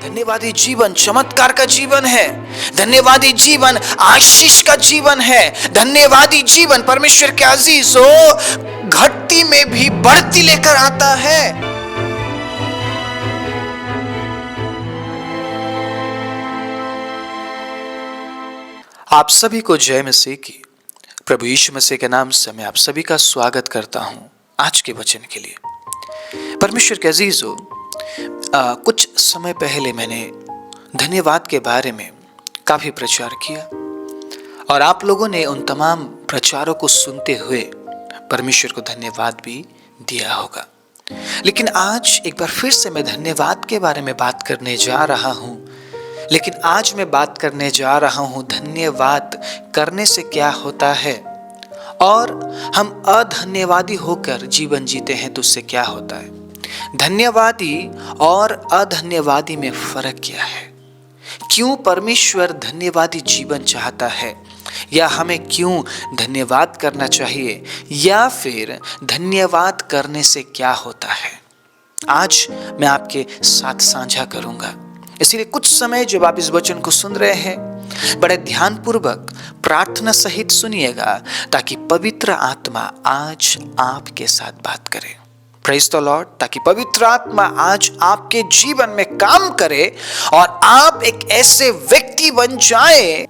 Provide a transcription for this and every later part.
धन्यवादी जीवन चमत्कार का जीवन है। धन्यवादी जीवन आशीष का जीवन है। धन्यवादी जीवन परमेश्वर के अजीजों घटती में भी बढ़ती लेकर आता है। आप सभी को जय मसीह की। प्रभु यीशु मसीह के नाम से मैं आप सभी का स्वागत करता हूं आज के वचन के लिए। परमेश्वर के अजीजों, कुछ समय पहले मैंने धन्यवाद के बारे में काफी प्रचार किया और आप लोगों ने उन तमाम प्रचारों को सुनते हुए परमेश्वर को धन्यवाद भी दिया होगा। लेकिन आज एक बार फिर से मैं धन्यवाद के बारे में बात करने जा रहा हूं। लेकिन आज मैं बात करने जा रहा हूं धन्यवाद करने से क्या होता है और हम अधन्यवादी होकर जीवन जीते हैं तो उससे क्या होता है। धन्यवादी और अधन्यवादी में फर्क क्या है? क्यों परमेश्वर धन्यवादी जीवन चाहता है, या हमें क्यों धन्यवाद करना चाहिए, या फिर धन्यवाद करने से क्या होता है, आज मैं आपके साथ साझा करूंगा। इसलिए कुछ समय जब आप इस वचन को सुन रहे हैं, बड़े ध्यानपूर्वक प्रार्थना सहित सुनिएगा ताकि पवित्र आत्मा आज आपके साथ बात करे। Praise the Lord. ताकि पवित्र आत्मा आज आपके जीवन में काम करे और आप एक ऐसे व्यक्ति बन जाए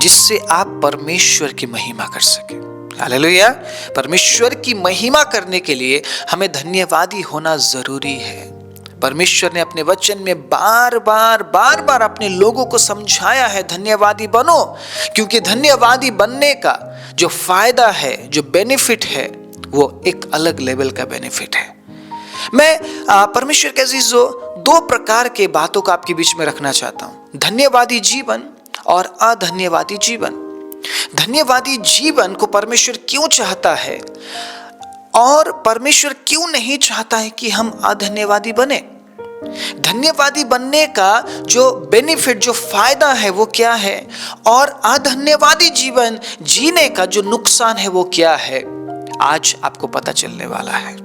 जिससे आप परमेश्वर की महिमा कर सके। हालेलुया। परमेश्वर की महिमा करने के लिए हमें धन्यवादी होना जरूरी है। परमेश्वर ने अपने वचन में बार बार अपने लोगों को समझाया है, धन्यवादी बनो, क्योंकि धन्यवादी बनने का जो फायदा है, जो बेनिफिट है, वो एक अलग लेवल का बेनिफिट है। मैं परमेश्वर के अजीजों दो प्रकार के बातों को आपके बीच में रखना चाहता हूं, धन्यवादी जीवन और अधन्यवादी जीवन। धन्यवादी जीवन को परमेश्वर क्यों चाहता है और परमेश्वर क्यों नहीं चाहता है कि हम अधन्यवादी बने? धन्यवादी बनने का जो बेनिफिट, जो फायदा है वो क्या है, और अधन्यवादी जीवन जीने का जो नुकसान है वो क्या है, आज आपको पता चलने वाला है।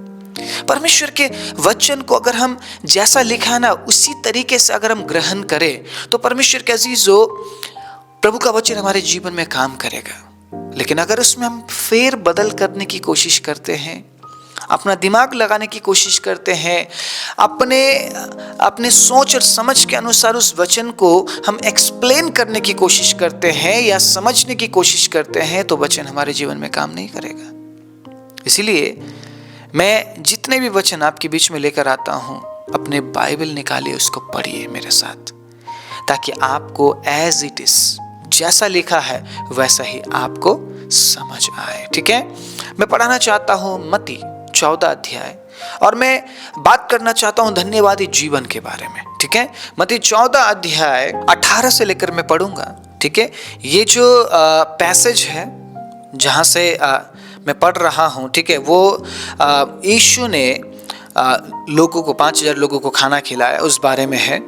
परमेश्वर के वचन को अगर हम जैसा लिखा है ना उसी तरीके से अगर हम ग्रहण करें तो परमेश्वर के अजीजों प्रभु का वचन हमारे जीवन में काम करेगा। लेकिन अगर उसमें हम फेर बदल करने की कोशिश करते हैं, अपना दिमाग लगाने की कोशिश करते हैं, अपने सोच और समझ के अनुसार उस वचन को हम एक्सप्लेन करने की कोशिश करते हैं या समझने की कोशिश करते हैं, तो वचन हमारे जीवन में काम नहीं करेगा। इसीलिए मैं जितने भी वचन आपके बीच में लेकर आता हूं, अपने बाइबल निकालिए, उसको पढ़िए मेरे साथ, ताकि आपको एज इट इज जैसा लिखा है वैसा ही आपको समझ आए। ठीक है, मैं पढ़ाना चाहता हूं मत्ती 14 अध्याय और मैं बात करना चाहता हूं धन्यवादी जीवन के बारे में। ठीक है, मत्ती 14 अध्याय 18 से लेकर मैं पढ़ूंगा। ठीक है, ये जो पैसेज है जहां से मैं पढ़ रहा हूं, ठीक है, वो यीशु ने लोगों को 5000 लोगों को खाना खिलाया, उस बारे में है।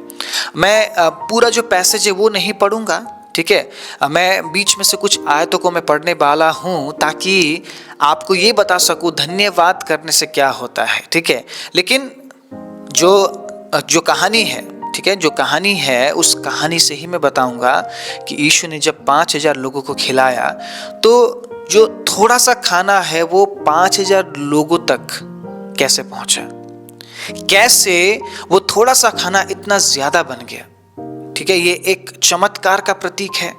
मैं पूरा जो पैसेज है वो नहीं पढ़ूंगा। ठीक है, मैं बीच में से कुछ आयतों को मैं पढ़ने वाला हूं ताकि आपको ये बता सकूं धन्यवाद करने से क्या होता है। ठीक है, लेकिन जो कहानी है, ठीक है, जो कहानी है उस कहानी से ही मैं बताऊंगा कि यीशु ने जब 5000 लोगों को खिलाया तो जो थोड़ा सा खाना है वो 5000 लोगों तक कैसे पहुंचा, कैसे वो थोड़ा सा खाना इतना ज्यादा बन गया। ठीक है, ये एक चमत्कार का प्रतीक है।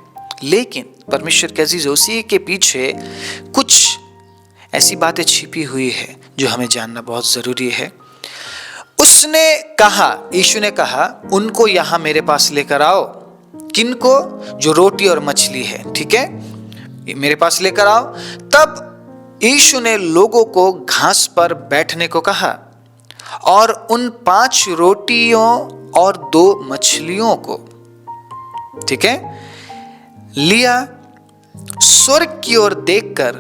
लेकिन परमेश्वर के अजीज उसी के पीछे कुछ ऐसी बातें छिपी हुई है जो हमें जानना बहुत जरूरी है। उसने कहा, यीशु ने कहा, उनको यहां मेरे पास लेकर आओ। किनको? जो रोटी और मछली है, ठीक है, मेरे पास लेकर आओ। तब यीशु ने लोगों को घास पर बैठने को कहा और उन 5 रोटियों और 2 मछलियों को, ठीक है, लिया, स्वर्ग की ओर देखकर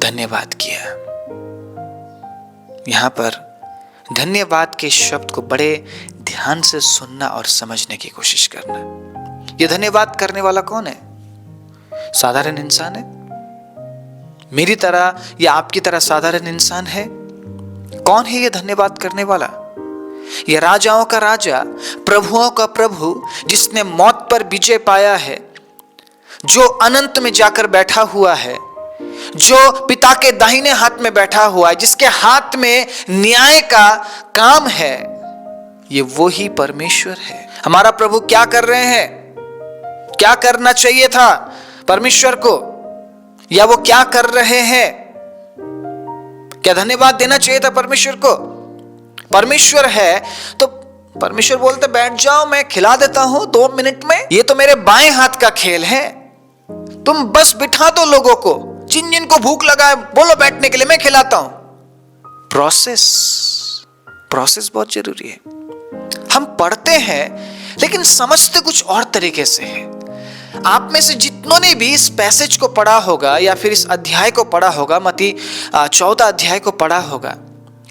धन्यवाद किया। यहां पर धन्यवाद के शब्द को बड़े ध्यान से सुनना और समझने की कोशिश करना। यह धन्यवाद करने वाला कौन है? साधारण इंसान है, मेरी तरह या आपकी तरह साधारण इंसान है। कौन है ये धन्यवाद करने वाला? ये राजाओं का राजा, प्रभुओं का प्रभु, जिसने मौत पर विजय पाया है, जो अनंत में जाकर बैठा हुआ है, जो पिता के दाहिने हाथ में बैठा हुआ है, जिसके हाथ में न्याय का काम है, ये वो ही परमेश्वर है। हमारा प्रभु क्या कर रहे हैं? क्या करना चाहिए था परमेश्वर को, या वो क्या कर रहे हैं? क्या धन्यवाद देना चाहिए था परमेश्वर को? परमेश्वर है तो परमेश्वर बोलते बैठ जाओ, मैं खिला देता हूं 2 मिनट में, ये तो मेरे बाएं हाथ का खेल है, तुम बस बिठा दो लोगों को, जिन जिन को भूख लगा है बोलो बैठने के लिए, मैं खिलाता हूं। प्रोसेस बहुत जरूरी है। हम पढ़ते हैं लेकिन समझते कुछ और तरीके से है। आप में से जितनों ने भी इस पैसेज को पढ़ा होगा या फिर इस अध्याय को पढ़ा होगा, मत्ती 14 अध्याय को पढ़ा होगा,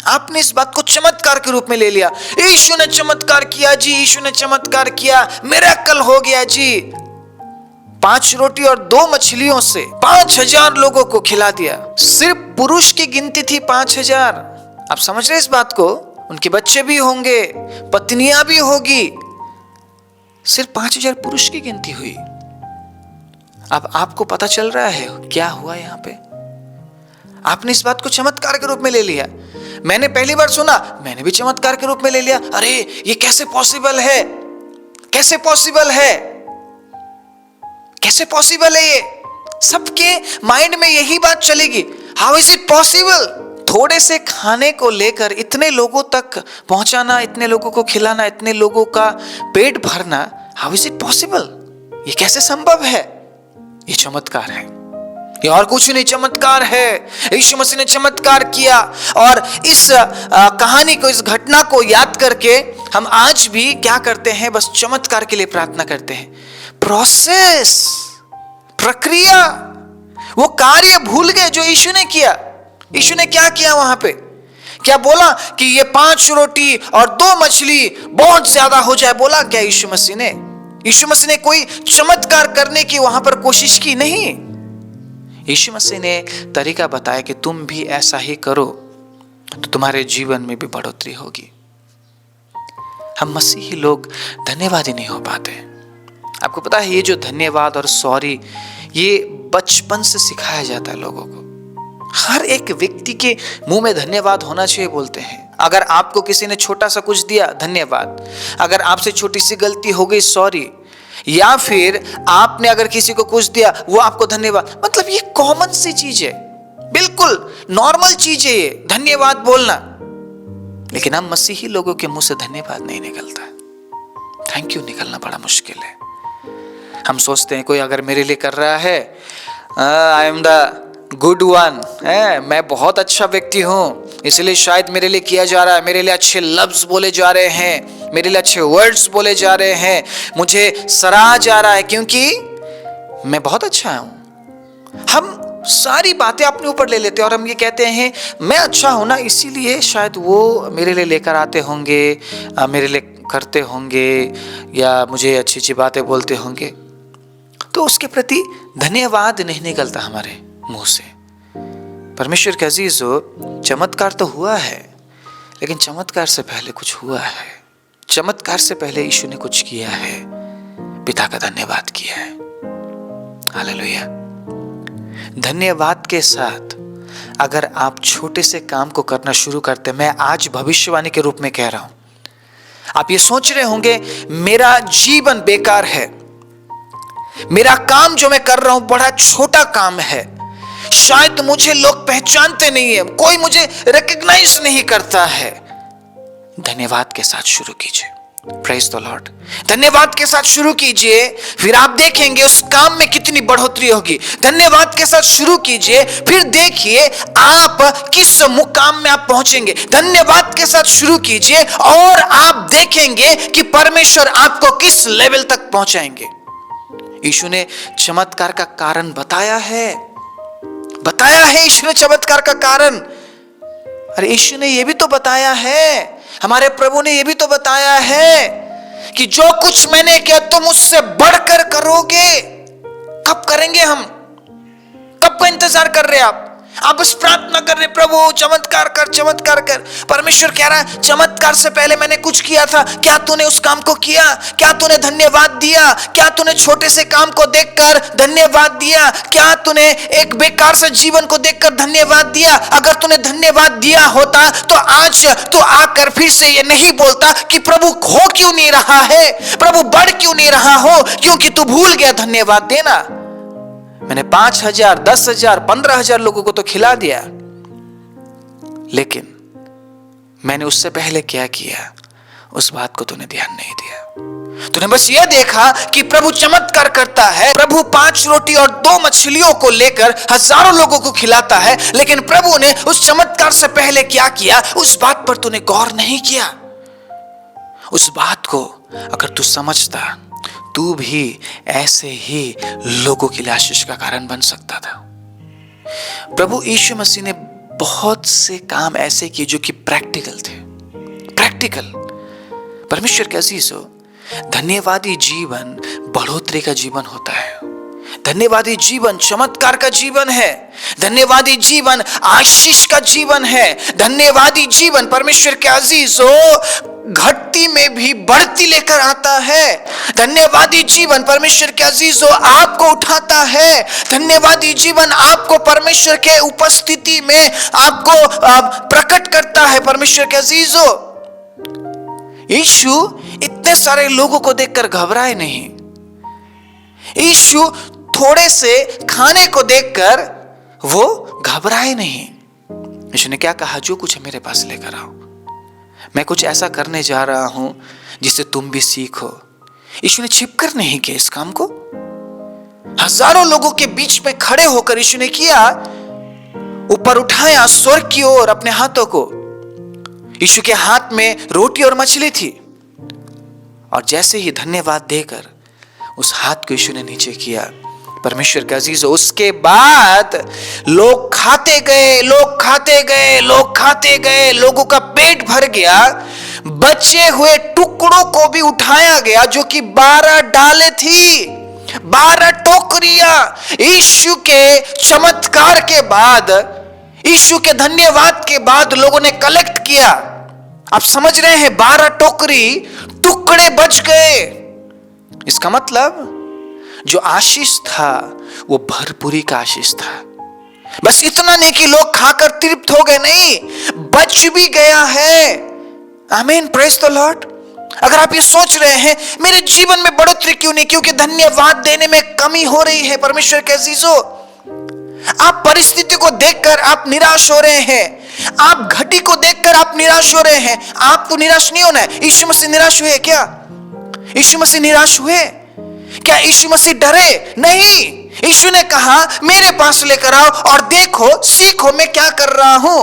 आपने इस बात को चमत्कार के रूप में ले लिया। यीशु ने चमत्कार किया जी, यीशु ने चमत्कार किया, मिरेकल हो गया जी। 5 रोटी और 2 मछलियों से 5000 लोगों को खिला दिया। सिर्फ पुरुष की गिनती थी 5000। आप समझ रहे इस बात को? उनके बच्चे भी होंगे, पत्नियां भी होगी, सिर्फ 5000 पुरुष की गिनती हुई। अब आपको पता चल रहा है क्या हुआ यहां पे? आपने इस बात को चमत्कार के रूप में ले लिया। मैंने पहली बार सुना, मैंने भी चमत्कार के रूप में ले लिया। अरे ये कैसे पॉसिबल है? कैसे पॉसिबल है? कैसे पॉसिबल है? ये सबके माइंड में यही बात चलेगी, हाउ इज इट पॉसिबल? थोड़े से खाने को लेकर इतने लोगों तक पहुंचाना, इतने लोगों को खिलाना, इतने लोगों का पेट भरना, हाउ इज इट पॉसिबल? ये कैसे संभव है? ये चमत्कार है, ये और कुछ नहीं, चमत्कार है। यीशु मसीह ने चमत्कार किया। और इस कहानी को, इस घटना को याद करके हम आज भी क्या करते हैं? बस चमत्कार के लिए प्रार्थना करते हैं। प्रोसेस, प्रक्रिया, वो कार्य भूल गए जो यीशु ने किया। यीशु ने क्या किया वहां पे? क्या बोला कि ये 5 रोटी और 2 मछली बहुत ज्यादा हो जाए? बोला क्या यीशु मसीह ने? यीशु मसीह ने कोई चमत्कार करने की वहां पर कोशिश की नहीं। यीशु मसीह ने तरीका बताया कि तुम भी ऐसा ही करो तो तुम्हारे जीवन में भी बढ़ोतरी होगी। हम मसीही लोग धन्यवादी नहीं हो पाते। आपको पता है, ये जो धन्यवाद और सॉरी, ये बचपन से सिखाया जाता है लोगों को। हर एक व्यक्ति के मुंह में धन्यवाद होना चाहिए बोलते हैं। अगर आपको किसी ने छोटा सा कुछ दिया, धन्यवाद। अगर आपसे छोटी सी गलती हो गई, सॉरी। या फिर आपने अगर किसी को कुछ दिया, वो आपको धन्यवाद। मतलब ये कॉमन सी चीज है, बिल्कुल नॉर्मल चीज है ये, धन्यवाद बोलना। लेकिन हम मसीही लोगों के मुंह से धन्यवाद नहीं निकलता है। थैंक यू निकलना बड़ा मुश्किल है। हम सोचते हैं कोई अगर मेरे लिए कर रहा है, I am the good one, मैं बहुत अच्छा व्यक्ति हूं, इसलिए शायद मेरे लिए किया जा रहा है, मेरे लिए अच्छे लफ्ज बोले जा रहे हैं, मेरे लिए अच्छे वर्ड्स बोले जा रहे हैं, मुझे सराहा जा रहा है क्योंकि मैं बहुत अच्छा हूं। हम सारी बातें अपने ऊपर ले लेते हैं और हम ये कहते हैं मैं अच्छा हूं ना, इसीलिए शायद वो मेरे लिए लेकर आते होंगे, मेरे लिए करते होंगे, या मुझे अच्छी अच्छी बातें बोलते होंगे। तो उसके प्रति धन्यवाद नहीं निकलता हमारे मुंह से। परमेश्वर के अजीजों, चमत्कार तो हुआ है, लेकिन चमत्कार से पहले कुछ हुआ है। चमत्कार से पहले यीशु ने कुछ किया है, पिता का धन्यवाद किया है। हालेलुया। धन्यवाद के साथ अगर आप छोटे से काम को करना शुरू करते, मैं आज भविष्यवाणी के रूप में कह रहा हूं, आप ये सोच रहे होंगे मेरा जीवन बेकार है, मेरा काम जो मैं कर रहा हूं बड़ा छोटा काम है, शायद मुझे लोग पहचानते नहीं है, कोई मुझे रिकॉग्नाइज नहीं करता है। धन्यवाद के साथ शुरू कीजिए। Praise the Lord. धन्यवाद के साथ शुरू कीजिए, फिर आप देखेंगे उस काम में कितनी बढ़ोतरी होगी। धन्यवाद के साथ शुरू कीजिए, फिर देखिए आप किस मुकाम में आप पहुंचेंगे। धन्यवाद के साथ शुरू कीजिए और आप देखेंगे कि परमेश्वर आपको किस लेवल तक पहुंचाएंगे। यीशु ने चमत्कार का कारण बताया है, यीशु ने चमत्कार का कारण। अरे यीशु ने यह भी तो बताया है, हमारे प्रभु ने यह भी तो बताया है कि जो कुछ मैंने किया तुम उससे बढ़कर करोगे। कब करेंगे हम? कब का इंतजार कर रहे हैं आप? आप बस प्रार्थना कर रहे, प्रभु चमत्कार कर, चमत्कार कर। परमेश्वर कह रहा है, चमत्कार से पहले मैंने कुछ किया था, क्या तूने उस काम को किया? क्या तूने धन्यवाद दिया? क्या तूने छोटे से काम को देखकर धन्यवाद दिया? क्या तूने एक बेकार से जीवन को देखकर धन्यवाद दिया? अगर तूने धन्यवाद दिया होता तो आज तू आकर फिर से ये नहीं बोलता कि प्रभु हो क्यों नहीं रहा है, प्रभु बढ़ क्यों नहीं रहा हो, क्योंकि तू भूल गया धन्यवाद देना। मैंने 5,000, 10,000, 15,000 लोगों को तो खिला दिया, लेकिन मैंने उससे पहले क्या किया, उस बात को तूने ध्यान नहीं दिया। तूने बस यह देखा कि प्रभु चमत्कार करता है, प्रभु 5 रोटी और 2 मछलियों को लेकर हजारों लोगों को खिलाता है, लेकिन प्रभु ने उस चमत्कार से पहले क्या किया, उस बात पर तूने गौर नहीं किया। उस बात को अगर तू समझता, तू भी ऐसे ही लोगों के लिए आशीष का कारण बन सकता था। प्रभु यीशु मसीह ने बहुत से काम ऐसे किए जो कि प्रैक्टिकल थे, प्रैक्टिकल। परमेश्वर के अजीजों, धन्यवादी जीवन बढ़ोतरी का जीवन होता है। धन्यवादी जीवन चमत्कार का जीवन है। धन्यवादी जीवन आशीष का जीवन है। धन्यवादी जीवन परमेश्वर के अजीजों घटती में भी बढ़ती लेकर आता है। धन्यवादी जीवन परमेश्वर के अजीजों आपको उठाता है। धन्यवादी जीवन आपको परमेश्वर के उपस्थिति में आपको प्रकट करता है। परमेश्वर के अजीजों, यीशु इतने सारे लोगों को देखकर घबराए नहीं। यीशु थोड़े से खाने को देखकर वो घबराए नहीं। यीशु ने क्या कहा, जो कुछ है मेरे पास लेकर आओ, मैं कुछ ऐसा करने जा रहा हूं जिससे तुम भी सीखो। यीशु ने छिपकर नहीं किया इस काम को। हजारों लोगों के बीच में खड़े होकर यीशु ने किया, ऊपर उठाया स्वर्ग की ओर अपने हाथों को। यीशु के हाथ में रोटी और मछली थी, और जैसे ही धन्यवाद देकर उस हाथ को यीशु ने नीचे किया, परमेश्वर के अजीजों, उसके बाद लोग खाते गए, लोग खाते गए, लोग खाते गए, लोगों का पेट भर गया। बचे हुए टुकड़ों को भी उठाया गया जो कि 12 डालें थी, 12 टोकरियां। यीशु के चमत्कार के बाद, यीशु के धन्यवाद के बाद लोगों ने कलेक्ट किया। आप समझ रहे हैं, 12 टोकरी टुकड़े बच गए। इसका मतलब जो आशीष था वो भरपूरी का आशीष था। बस इतना नहीं कि लोग खाकर तृप्त हो गए, नहीं, बच भी गया है। आमीन, प्रेज द लॉर्ड। अगर आप ये सोच रहे हैं मेरे जीवन में बढ़ोतरी क्यों नहीं, क्योंकि धन्यवाद देने में कमी हो रही है। परमेश्वर के अजीजों, आप परिस्थिति को देखकर आप निराश हो रहे हैं, आप घटी को देखकर आप निराश हो रहे हैं। आपको निराश नहीं होना है। यीशु मसीह निराश हुए क्या? यीशु मसीह निराश हुए क्या? यीशु मसीह डरे नहीं। यीशु ने कहा मेरे पास लेकर आओ और देखो, सीखो मैं क्या कर रहा हूं।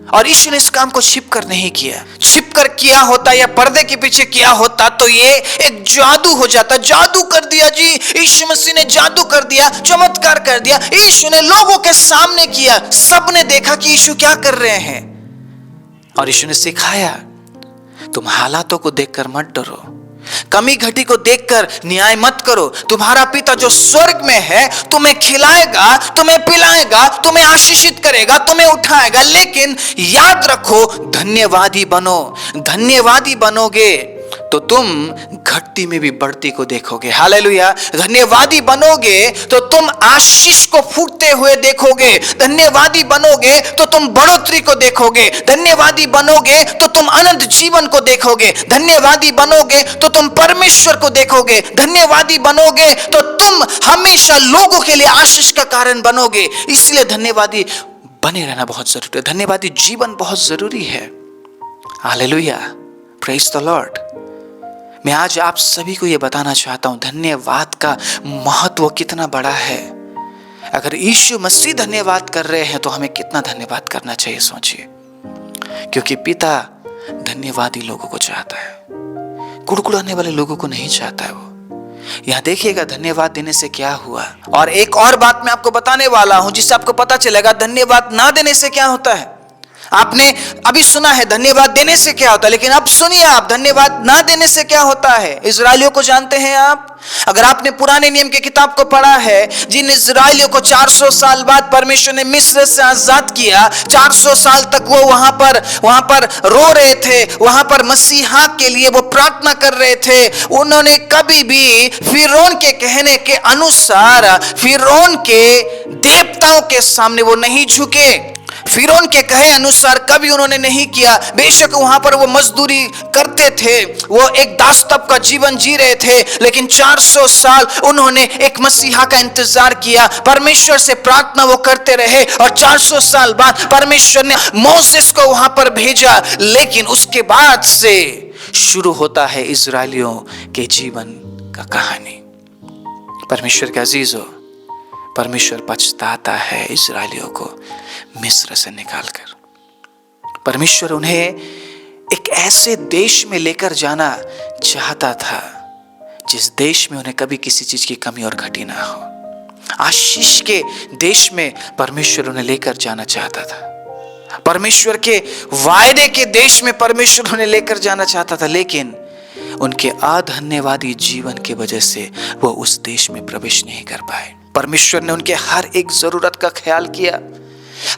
और यीशु ने इस काम को छिप कर नहीं किया। छिप कर किया होता या पर्दे के पीछे किया होता तो ये एक जादू हो जाता। जादू कर दिया जी, यीशु मसीह ने जादू कर दिया, चमत्कार कर दिया। यीशु ने लोगों के सामने किया, सबने देखा कि यीशु क्या कर रहे हैं। और यीशु ने सिखाया, तुम हालातों को देखकर मत डरो, कमी घटी को देखकर न्याय मत करो। तुम्हारा पिता जो स्वर्ग में है तुम्हें खिलाएगा, तुम्हें पिलाएगा, तुम्हें आशीषित करेगा, तुम्हें उठाएगा। लेकिन याद रखो, धन्यवादी बनो। धन्यवादी बनोगे तो तुम घटती में भी बढ़ती को देखोगे। हालेलुया। धन्यवादी बनोगे तो तुम आशीष को फूटते हुए देखोगे। धन्यवादी बनोगे तो तुम बढ़ोतरी को देखोगे। धन्यवादी बनोगे तो तुम अनंत जीवन को देखोगे। धन्यवादी बनोगे तो तुम परमेश्वर को देखोगे। धन्यवादी बनोगे तो तुम हमेशा लोगों के लिए आशीष का कारण बनोगे। इसलिए धन्यवादी बने रहना बहुत जरूरी है। धन्यवादी जीवन बहुत जरूरी है। Hallelujah, praise the Lord. मैं आज आप सभी को यह बताना चाहता हूं, धन्यवाद का महत्व कितना बड़ा है। अगर यीशु मसीह धन्यवाद कर रहे हैं तो हमें कितना धन्यवाद करना चाहिए, सोचिए। क्योंकि पिता धन्यवादी लोगों को चाहता है, कुड़कुड़ाने वाले लोगों को नहीं चाहता है। वो यहां देखिएगा धन्यवाद देने से क्या हुआ। और एक और बात मैं आपको बताने वाला हूं जिससे आपको पता चलेगा धन्यवाद ना देने से क्या होता है। आपने अभी सुना है धन्यवाद देने से क्या होता है, लेकिन अब सुनिए आप, धन्यवाद ना देने से क्या होता है। इजरायलियों को जानते हैं आप? अगर आपने पुराने नियम की किताब को पढ़ा है, जिन इजरायलियों को 400 साल बाद परमेश्वर ने मिस्र से आजाद किया, 400 साल तक वो वहां पर रो रहे थे, वहां पर मसीहा के लिए वो प्रार्थना कर रहे थे। उन्होंने कभी भी फिरौन के कहने के अनुसार फिरौन के देवताओं के सामने वो नहीं झुके, फिरौन के कहे अनुसार कभी उन्होंने नहीं किया। बेशक वहां पर वो मजदूरी करते थे, वो एक दासत्व का जीवन जी रहे थे, लेकिन 400 साल उन्होंने एक मसीहा का इंतजार किया, परमेश्वर से प्रार्थना वो करते रहे, और 400 साल बाद परमेश्वर ने मोसेस को वहां पर भेजा। लेकिन उसके बाद से शुरू होता है इजरायलियों के जीवन का कहानी। परमेश्वर के अजीजों, परमेश्वर पछताता है इजरायलियों को मिस्र से निकालकर। परमेश्वर उन्हें एक ऐसे देश में लेकर जाना चाहता था जिस देश में उन्हें कभी किसी चीज की कमी और घटी ना हो। आशीष के देश में परमेश्वर उन्हें लेकर जाना चाहता था, परमेश्वर के वायदे के देश में परमेश्वर उन्हें लेकर जाना चाहता था, लेकिन उनके अधन्यवादी जीवन की वजह से वो उस देश में प्रवेश नहीं कर पाए। परमेश्वर ने उनके हर एक जरूरत का ख्याल किया,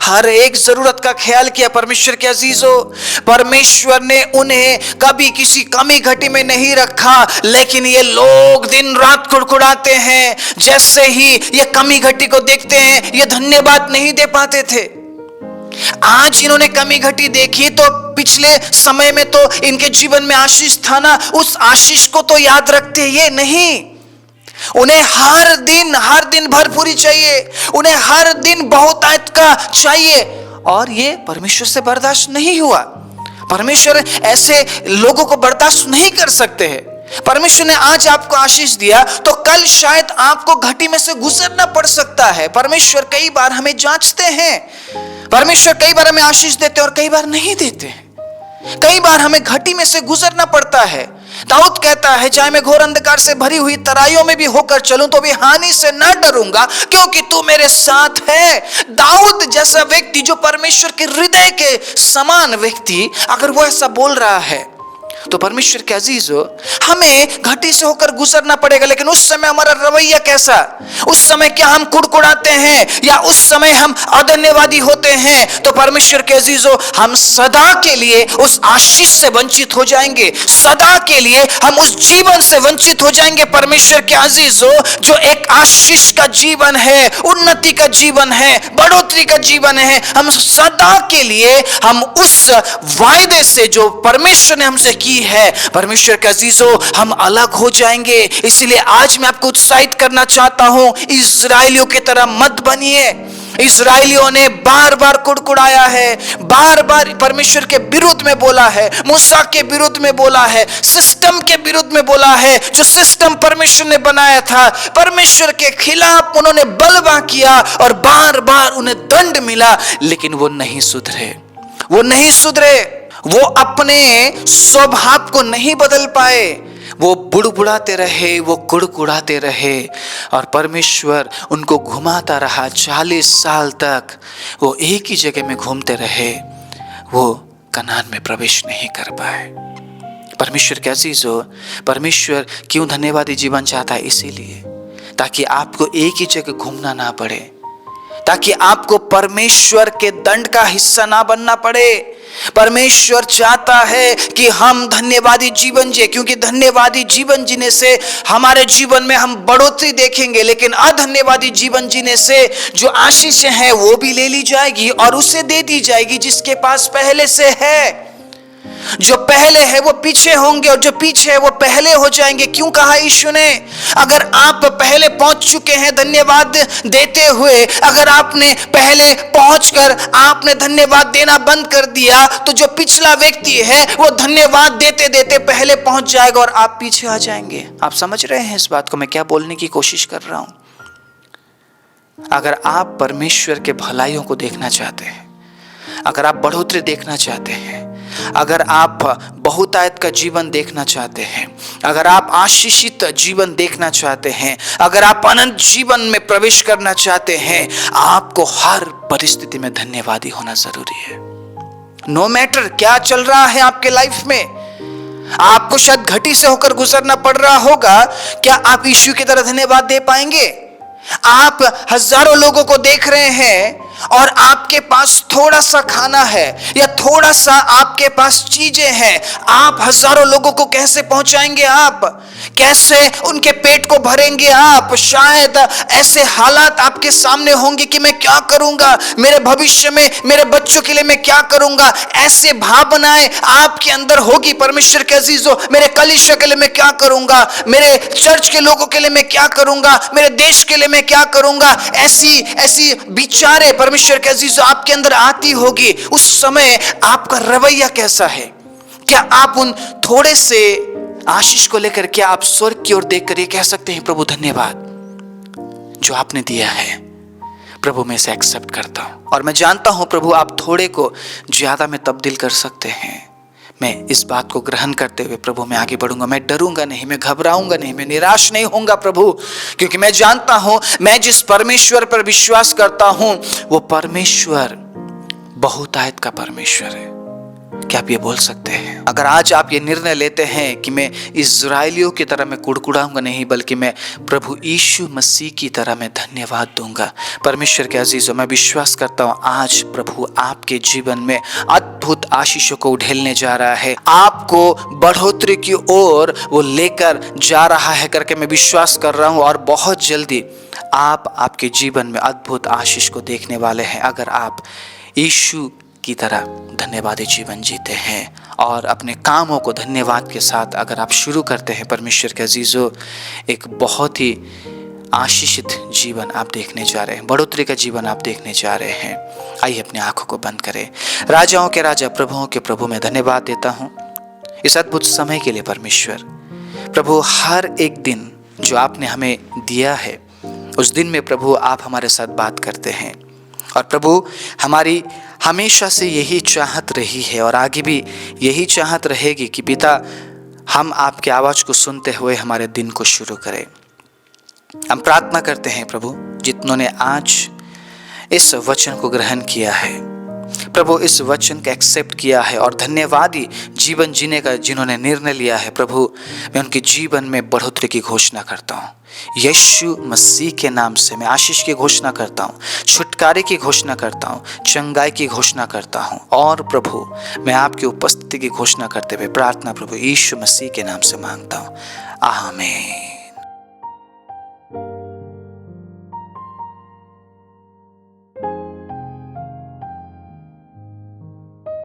हर एक जरूरत का ख्याल किया। परमेश्वर के अजीजों, परमेश्वर ने उन्हें कभी किसी कमी घटी में नहीं रखा, लेकिन ये लोग दिन रात कुड़कुड़ाते हैं। जैसे ही ये कमी घटी को देखते हैं, ये धन्यवाद नहीं दे पाते थे। आज इन्होंने कमी घटी देखी तो पिछले समय में तो इनके जीवन में आशीष था ना, उस आशीष को तो याद रखते ये नहीं। उन्हें हर दिन भरपूरी चाहिए, उन्हें हर दिन बहुतायत का चाहिए, और ये परमेश्वर से बर्दाश्त नहीं हुआ। परमेश्वर ऐसे लोगों को बर्दाश्त नहीं कर सकते हैं। परमेश्वर ने आज आपको आशीष दिया तो कल शायद आपको घटी में से गुजरना पड़ सकता है। परमेश्वर कई बार हमें जांचते हैं, परमेश्वर कई बार हमें आशीष देते हैं और कई बार नहीं देते हैं। कई बार हमें घटी में से गुजरना पड़ता है। दाऊद कहता है, चाहे मैं घोर अंधकार से भरी हुई तराइयों में भी होकर चलूं तो भी हानि से न डरूंगा, क्योंकि तू मेरे साथ है। दाऊद जैसा व्यक्ति, जो परमेश्वर के हृदय के समान व्यक्ति, अगर वो ऐसा बोल रहा है तो परमेश्वर के अजीजों, हमें घटी से होकर गुजरना पड़ेगा। लेकिन उस समय हमारा रवैया कैसा? उस समय क्या हम कुड़कुड़ाते हैं या उस समय हम अधन्यवादी होते हैं? तो परमेश्वर के अजीजों, हम सदा के लिए उस आशीष से वंचित हो जाएंगे, सदा के लिए हम उस जीवन से वंचित हो जाएंगे। परमेश्वर के अजीजों, जो एक आशीष का जीवन है, उन्नति का जीवन है, बढ़ोतरी का जीवन है, हम सदा के लिए हम उस वायदे से जो परमेश्वर ने हमसे की है, परमेश्वर के अजीजों, हम अलग हो जाएंगे। इसलिए आज मैं आपको उत्साहित करना चाहता हूं, इजरायलियों की तरह मत बनिए। इजरायलियों ने बार बार कुड़कुड़ाया है, बार बार परमेश्वर के विरुद्ध में बोला है, मूसा के विरुद्ध में बोला है, सिस्टम के विरुद्ध में बोला है। जो सिस्टम परमेश्वर ने बनाया था, परमेश्वर के खिलाफ उन्होंने बलवा किया और बार बार उन्हें दंड मिला, लेकिन वो नहीं सुधरे, वो नहीं सुधरे। वो अपने स्वभाव को नहीं बदल पाए, वो बुड़बुड़ाते रहे, वो कुड़कुड़ाते रहे, और परमेश्वर उनको घुमाता रहा। 40 साल तक वो एक ही जगह में घूमते रहे, वो कनान में प्रवेश नहीं कर पाए। परमेश्वर के अजीजों, परमेश्वर क्यों धन्यवादी जीवन चाहता है? इसीलिए ताकि आपको एक ही जगह घूमना ना पड़े, ताकि आपको परमेश्वर के दंड का हिस्सा ना बनना पड़े। परमेश्वर चाहता है कि हम धन्यवादी जीवन जिए, क्योंकि धन्यवादी जीवन जीने से हमारे जीवन में हम बढ़ोतरी देखेंगे, लेकिन अधन्यवादी जीवन जीने से जो आशीषें हैं वो भी ले ली जाएगी और उसे दे दी जाएगी जिसके पास पहले से है। जो पहले है वो पीछे होंगे और जो पीछे है वो पहले हो जाएंगे। क्यों कहा यीशु ने? अगर आप पहले पहुंच चुके हैं धन्यवाद देते हुए, अगर आपने पहले पहुंचकर आपने धन्यवाद देना बंद कर दिया, तो जो पिछला व्यक्ति है वो धन्यवाद देते देते पहले पहुंच जाएगा और आप पीछे आ जाएंगे। आप समझ रहे हैं इस बात को मैं क्या बोलने की कोशिश कर रहा हूं? अगर आप परमेश्वर के भलाइयों को देखना चाहते हैं, अगर आप बढ़ोतरी देखना चाहते हैं, अगर आप बहुतायत का जीवन देखना चाहते हैं, अगर आप आशीषित जीवन देखना चाहते हैं, अगर आप अनंत जीवन में प्रवेश करना चाहते हैं, आपको हर परिस्थिति में धन्यवादी होना जरूरी है। नो मैटर क्या चल रहा है आपके लाइफ में, आपको शायद घटी से होकर गुजरना पड़ रहा होगा, क्या आप यीशु की तरह धन्यवाद दे पाएंगे? आप हजारों लोगों को देख रहे हैं और आपके पास थोड़ा सा खाना है या थोड़ा सा आपके पास चीजें हैं, आप हजारों लोगों को कैसे पहुंचाएंगे? आप कैसे उनके पेट को भरेंगे? आप शायद ऐसे हालात आपके सामने होंगे कि मैं क्या करूंगा, मेरे भविष्य में मेरे बच्चों के लिए मैं क्या करूंगा, ऐसे भावनाएं आपके अंदर होगी। परमेश्वर के अजीजों, मेरे कलीसिया के लिए मैं क्या करूंगा, मेरे चर्च के लोगों के लिए मैं क्या करूंगा, मेरे देश के लिए मैं क्या करूंगा, ऐसी ऐसी विचारें परमेश्वर के अजीजों आपके अंदर आती होगी। उस समय आपका रवैया कैसा है? क्या आप उन थोड़े से आशीष को लेकर क्या आप स्वर्ग की ओर देखकर ये कह सकते हैं, प्रभु धन्यवाद जो आपने दिया है, प्रभु मैं इसे एक्सेप्ट करता हूं। और मैं जानता हूं प्रभु आप थोड़े को ज्यादा में तब्दील कर सकते हैं। मैं इस बात को ग्रहण करते हुए प्रभु मैं आगे बढ़ूंगा, मैं डरूंगा नहीं, मैं घबराऊंगा नहीं, मैं निराश नहीं होऊंगा प्रभु, क्योंकि मैं जानता हूं मैं जिस परमेश्वर पर विश्वास करता हूं वो परमेश्वर बहुतायत का परमेश्वर है। क्या आप ये बोल सकते हैं? अगर आज आप ये निर्णय लेते हैं कि मैं इज़राइलियों की तरह मैं कुड़कुड़ाऊंगा नहीं, बल्कि मैं प्रभु यीशु मसीह की तरह मैं धन्यवाद दूंगा। परमेश्वर के अजीजों, मैं विश्वास करता हूं आज प्रभु आपके जीवन में अद्भुत आशीषों को उड़ेलने जा रहा है, आपको बढ़ोतरी की ओर वो लेकर जा रहा है करके मैं विश्वास कर रहा हूं। और बहुत जल्दी आप आपके जीवन में अद्भुत आशीष को देखने वाले हैं अगर आप यीशु की तरह धन्यवादी जीवन जीते हैं और अपने कामों को धन्यवाद के साथ अगर आप शुरू करते हैं। परमेश्वर के अजीजों, एक बहुत ही आशीषित जीवन आप देखने जा रहे हैं, बढ़ोतरी का जीवन आप देखने जा रहे हैं। आइए अपनी आंखों को बंद करें। राजाओं के राजा, प्रभुओं के प्रभु, मैं धन्यवाद देता हूँ इस अद्भुत समय के लिए। परमेश्वर प्रभु, हर एक दिन जो आपने हमें दिया है उस दिन में प्रभु आप हमारे साथ बात करते हैं। और प्रभु हमारी हमेशा से यही चाहत रही है और आगे भी यही चाहत रहेगी कि पिता हम आपकी आवाज़ को सुनते हुए हमारे दिन को शुरू करें। हम प्रार्थना करते हैं प्रभु, जितनों ने आज इस वचन को ग्रहण किया है प्रभु, इस वचन को एक्सेप्ट किया है और धन्यवादी जीवन जीने का जिन्होंने निर्णय लिया है प्रभु, मैं उनके जीवन में बढ़ोतरी की घोषणा करता हूँ। यीशु मसीह के नाम से मैं आशीष की घोषणा करता हूँ, छुटकारे की घोषणा करता हूँ, चंगाई की घोषणा करता हूँ। और प्रभु मैं आपकी उपस्थिति की घोषणा करते हुए प्रार्थना प्रभु यीशु मसीह के नाम से मांगता हूँ, आमीन।